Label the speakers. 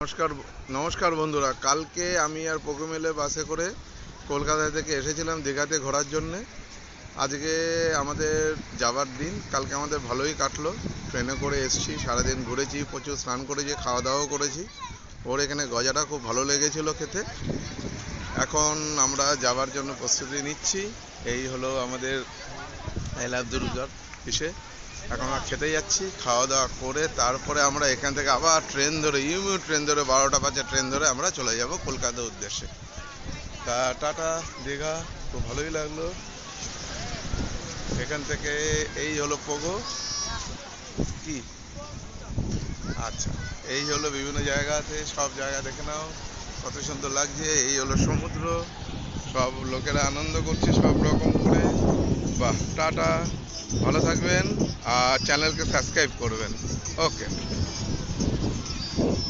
Speaker 1: নমস্কার নমস্কার বন্ধুরা, কালকে আমি আর পোকো মিলে বাসে করে কলকাতা থেকে এসেছিলাম দীঘাতে ঘোরার জন্যে। আজকে আমাদের যাবার দিন। কালকে আমাদের ভালোই কাটলো, ট্রেনে করে এসেছি, সারাদিন ঘুরেছি, প্রচুর স্নান করেছি, খাওয়া দাওয়াও করেছি। ওর এখানে গজাটা খুব ভালো লেগেছিল খেতে। এখন আমরা যাবার জন্য প্রস্তুতি নিচ্ছি। এই হলো আমাদের আই লাভ দুর্গার পিসে। এখন আমরা খেতে যাচ্ছি, খাওয়া দাওয়া করে তারপরে আমরা এখান থেকে আবার ট্রেন ধরে ট্রেন ধরে 12টা বাজে ট্রেন ধরে আমরা চলে যাব কলকাতার উদ্দেশ্যে। তা টাটা দীঘা, খুব ভালোই লাগলো এখান থেকে। এই হলো পোগো কি, আচ্ছা, এই হলো বিভিন্ন জায়গাতে, সব জায়গা দেখে নাও কত সুন্দর লাগছে। এই হলো সমুদ্র, সব লোকেরা আনন্দ করছে সব রকম করে। বাহ, টাটা, ভালো থাকবেন আর চ্যানেলকে সাবস্ক্রাইব করবেন। ওকে।